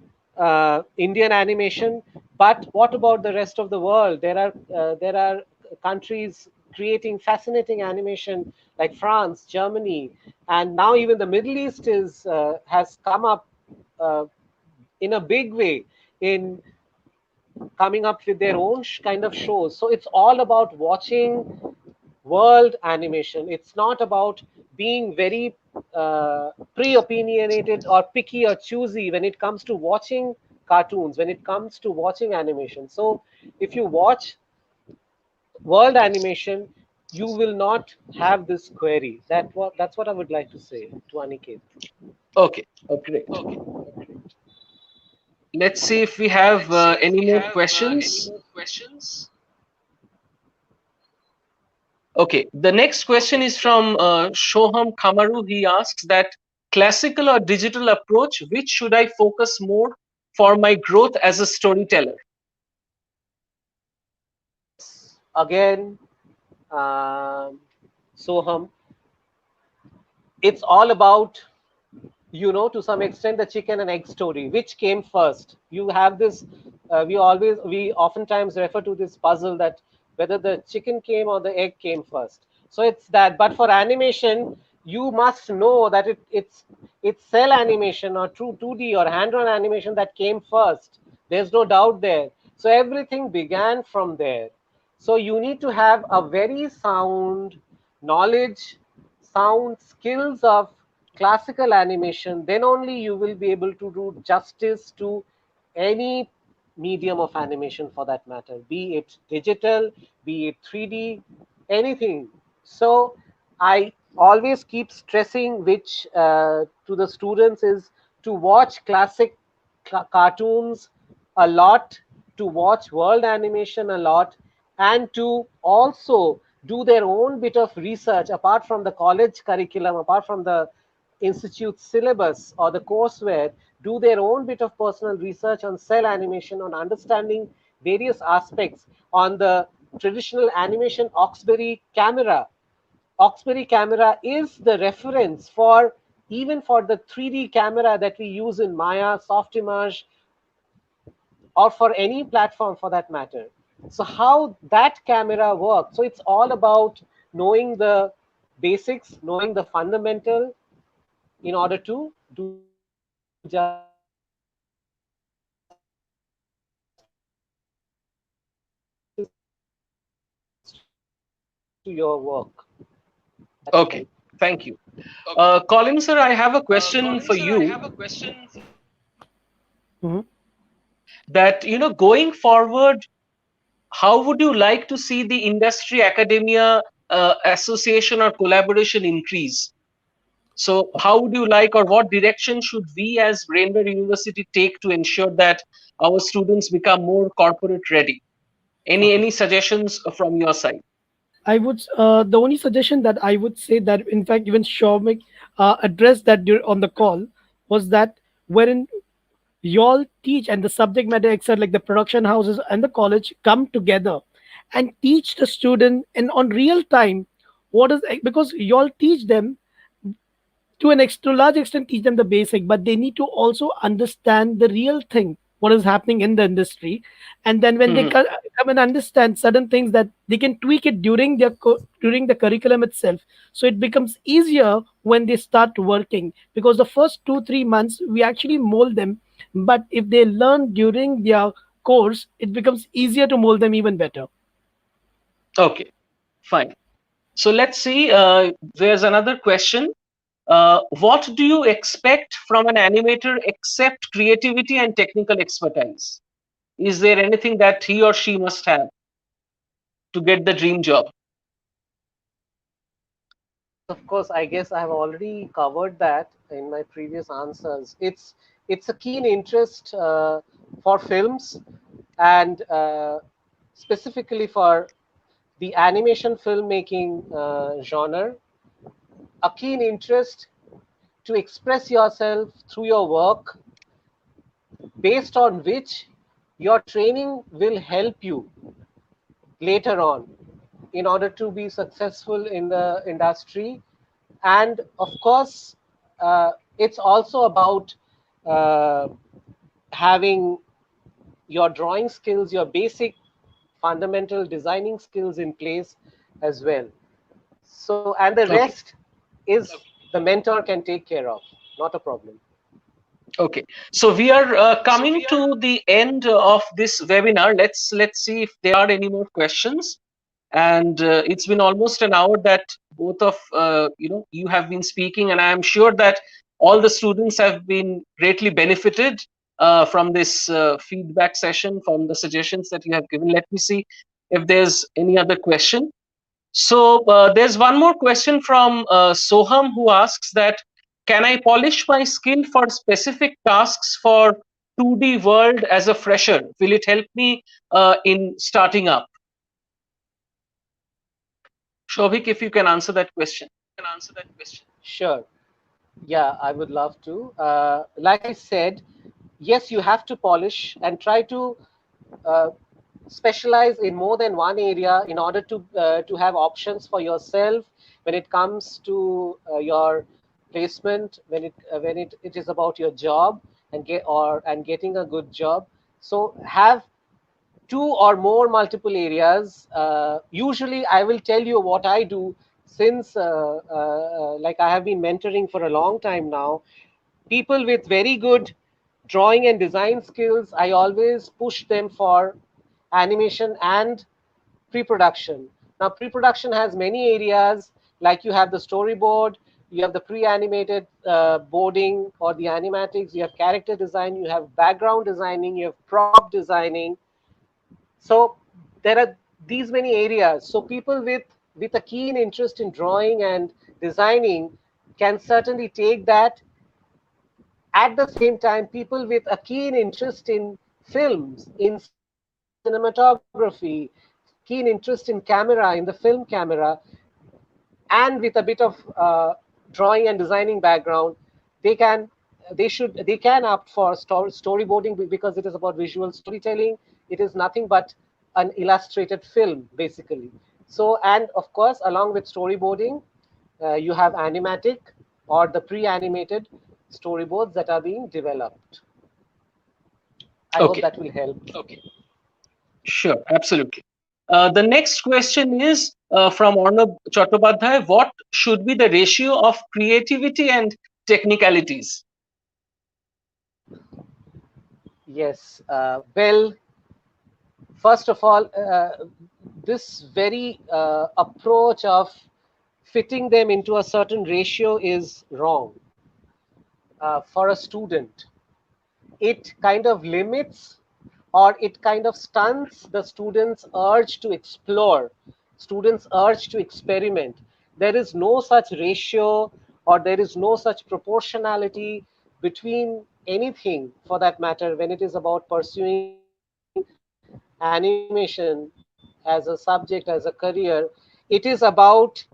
Indian animation. But what about the rest of the world? There are countries creating fascinating animation like France, Germany, and now even the Middle East is has come up uh, in a big way in coming up with their own kind of shows. So it's all about watching world animation. It's not about being very pre-opinionated or picky or choosy when it comes to watching cartoons, when it comes to watching animation. So if you watch world animation, you will not have this query. That's what I would like to say to Aniket. Okay, great. Let's see if we have any more questions. Okay, the next question is from Shoham Kamaru. He asks that classical or digital approach, which should I focus more for my growth as a storyteller? Yes, again, um, Soham, it's all about, to some extent, the chicken and egg story. Which came first? You have this. We oftentimes refer to this puzzle that whether the chicken came or the egg came first. So it's that. But for animation, you must know that it's cell animation or true 2D or hand-drawn animation that came first. There's no doubt there. So everything began from there. So you need to have a very sound knowledge, sound skills of classical animation. Then only you will be able to do justice to any medium of animation for that matter, be it digital, be it 3D, anything. So I always keep stressing, which to the students, is to watch classic cartoons a lot, to watch world animation a lot, and to also do their own bit of research apart from the college curriculum, apart from the institute syllabus or the courseware. Do their own bit of personal research on cell animation, on understanding various aspects, on the traditional animation Oxbury camera. Oxbury camera is the reference for even for the 3D camera that we use in Maya, Softimage, or for any platform for that matter. So how that camera works. So it's all about knowing the basics, knowing the fundamental in order to do justice to your work. That's it. Okay, thank you. Colin, sir, I have a question for you Mhm. that, going forward, how would you like to see the industry academia association or collaboration increase? So, how would you like, or what direction should we as Brainware University take to ensure that our students become more corporate ready? Any Okay. suggestions from your side? I would the only suggestion that I would say that in fact even Shawmik addressed that on the call was that wherein y'all teach and the subject matter expert like the production houses and the college come together and teach the student and on real time what is because y'all teach them to to a large extent teach them the basic, but they need to also understand the real thing what is happening in the industry. And then when they Mhm. come and understand certain things that they can tweak it during their during the curriculum itself, so it becomes easier when they start working, because the first 2 3 months we actually mold them, but if they learn during their course it becomes easier to mold them even better. Okay, fine. So let's see. There's another question. What do you expect from an animator except creativity and technical expertise? Is there anything that he or she must have to get the dream job? Yes, of course. I guess I've already covered that in my previous answers. It's a keen interest for films, and specifically for the animation filmmaking genre, a keen interest to express yourself through your work, based on which your training will help you later on in order to be successful in the industry. And of course, it's also about uh, having your drawing skills, your basic fundamental designing skills in place as well. So, and the Okay. rest is the mentor can take care of, not a problem. Okay. So we are coming to the end of this webinar. Let's see if there are any more questions. And it's been almost an hour that both of you have been speaking, and I am sure that all the students have been greatly benefited from this feedback session, from the suggestions that you have given. Let me see if there's any other question. So there's one more question from Soham, who asks that, can I polish my skill for specific tasks for 2D world as a fresher? Will it help me in starting up? Shobhik, if you can answer that question. Sure. Yeah, I would love to. Like I said, yes, you have to polish and try to uh, specialize in more than one area in order to have options for yourself when it comes to your placement, when it is about your job and getting a good job. So have two or more multiple areas. Usually, I will tell you what I do since, like, I have been mentoring for a long time now. People with very good drawing and design skills, I always push them for animation and pre-production. Now, pre-production has many areas, like you have the storyboard, you have the pre-animated boarding or the animatics, you have character design, you have background designing, you have prop designing. So there are these many areas. So people with a keen interest in drawing and designing can certainly take that. At the same time, people with a keen interest in films, in cinematography, keen interest in camera, in the film camera, and with a bit of drawing and designing background, they can they can opt for storyboarding, because it is about visual storytelling. It is nothing but an illustrated film, basically. So, and of course, along with storyboarding, you have animatic or the pre-animated storyboards that are being developed. I hope Okay. that will help. Sure, absolutely. The next question is from Arnab Chattopadhyay. What should be the ratio of creativity and technicalities? Yes. Well, first of all, this very approach of fitting them into a certain ratio is wrong for a student. It kind of limits, or it kind of stunts the student's urge to explore, students' urge to experiment. There is no such ratio, or there is no such proportionality between anything, for that matter, when it is about pursuing animation as a subject, as a career. It is about,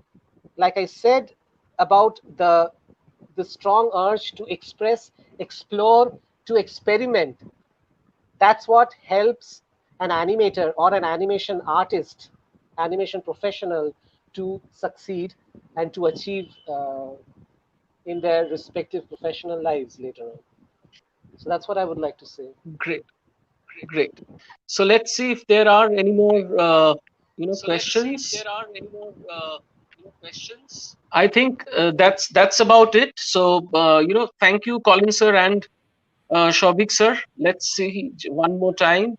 like I said, about the strong urge to express, explore, to experiment. That's what helps an animator or an animation artist, animation professional, to succeed and to achieve in their respective professional lives later on. So that's what I would like to say. Great, great. So let's see if there are any more questions. I think that's about it. So thank you, Colin sir and Shobik sir. Let's see one more time.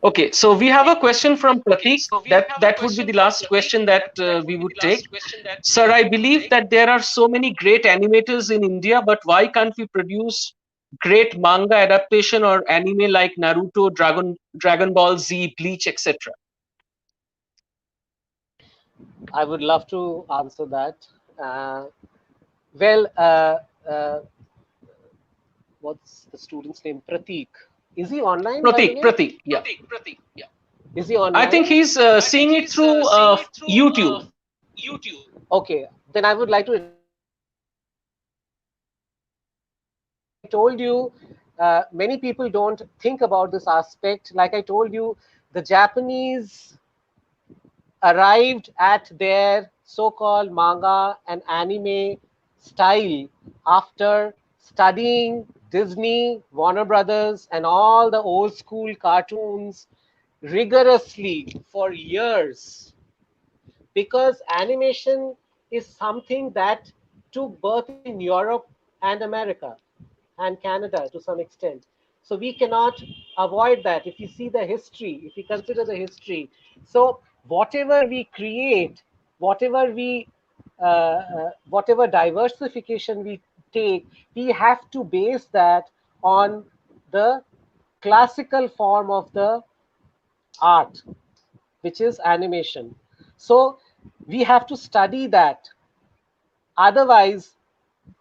Okay, so we have a question from Pratik. That would be the last question that we would take. Sir, I believe that there are so many great animators in India, but why can't we produce great manga adaptation or anime like Naruto, Dragon Ball Z, Bleach, etc.? I would love to answer that. Uh, well, uh, what's the student's name? Pratik. Is he online, by the way? Pratik, yeah. Is he I think online? he's seeing it through YouTube. Okay, then I would like to respond to that. Like I told you, many people don't think about this aspect. Like I told you, the Japanese arrived at their so-called manga and anime style after studying Disney, Warner Brothers, and all the old school cartoons rigorously for years, because animation is something that took birth in Europe and America and Canada to some extent. So we cannot avoid that. If you see the history, if you consider the history, so whatever we create, whatever diversification we take, we have to base that on the classical form of the art, which is animation. So we have to study that. Otherwise,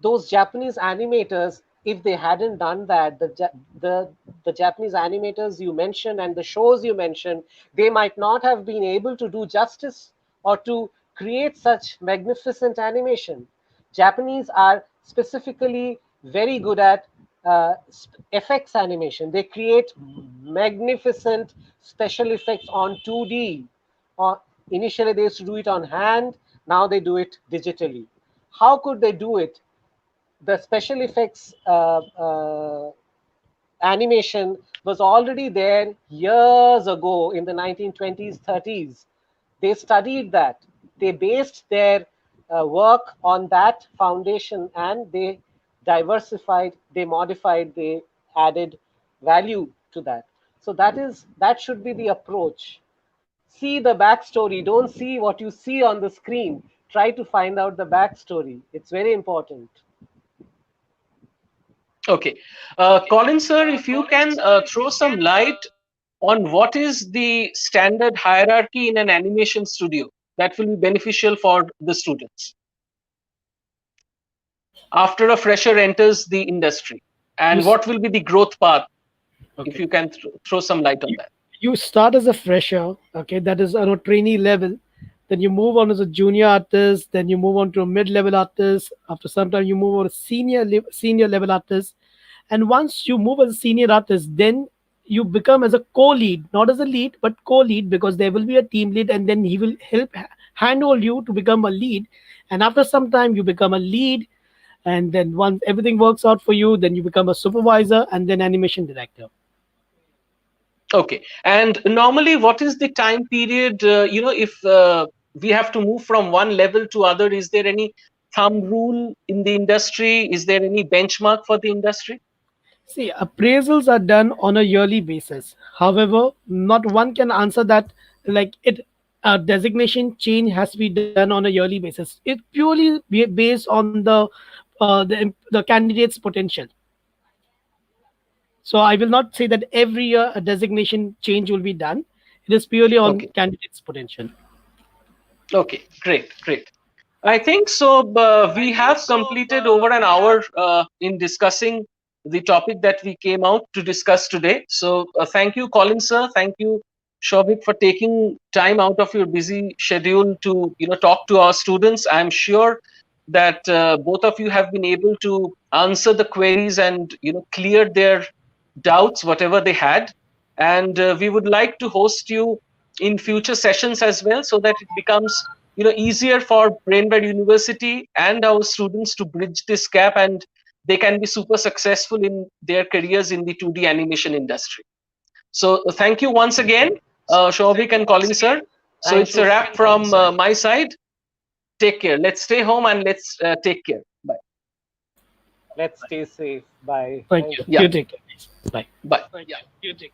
those Japanese animators, if they hadn't done that, the Japanese animators you mentioned and the shows you mentioned, they might not have been able to do justice or to create such magnificent animation. Japanese are specifically very good at effects animation. They create magnificent special effects on 2D. Or initially they used to do it on hand, now they do it digitally. How could they do it? The special effects animation was already there years ago in the 1920s, 30s. They studied that. They based their work on that foundation, and they diversified, they modified, they added value to that. So that should be the approach. See the backstory. Don't see what you see on the screen. Try to find out the backstory. It's very important. Okay. Colin, sir, if you can throw some light on what is the standard hierarchy in an animation studio that will be beneficial for the students after a fresher enters the industry, You and s- what will be the growth path, if okay. you can throw some light on You, that. you start as a fresher, okay, that is on a trainee level. Then you move on as a junior artist. Then you move on to a mid-level artist. After some time, you move on to senior level artist. And once you move as a senior artist, then you become as a co-lead, not as a lead, but co-lead, because there will be a team lead, and then he will help handhold you to become a lead. And after some time, you become a lead, and then once everything works out for you, then you become a supervisor and then animation director. Okay. And normally, what is the time period? If we have to move from one level to other, is there any thumb rule in the industry? Is there any benchmark for the industry? See, appraisals are done on a yearly basis. However, not one can answer that like it a designation change has to be done on a yearly basis. It purely based on the candidate's potential. So I will not say that every year a designation change will be done. It is purely on Okay. candidate's potential. Okay. Great. Great. I think so. We have completed over an hour in discussing the topic that we came out to discuss today. So, thank you, Colin, sir. Thank you, Shobhik, for taking time out of your busy schedule to talk to our students. I'm sure that both of you have been able to answer the queries and clear their doubts, whatever they had. And we would like to host you in future sessions as well, so that it becomes easier for Brainbed University and our students to bridge this gap, and they can be super successful in their careers in the 2D animation industry. So thank you once again, Shobhik and Colin sir. So Thank it's you. a wrap from my side. Take care. Let's stay home and let's take care. Bye. Let's stay safe. Bye. Thank Thank you. you. Yeah. You take care. Bye. Bye.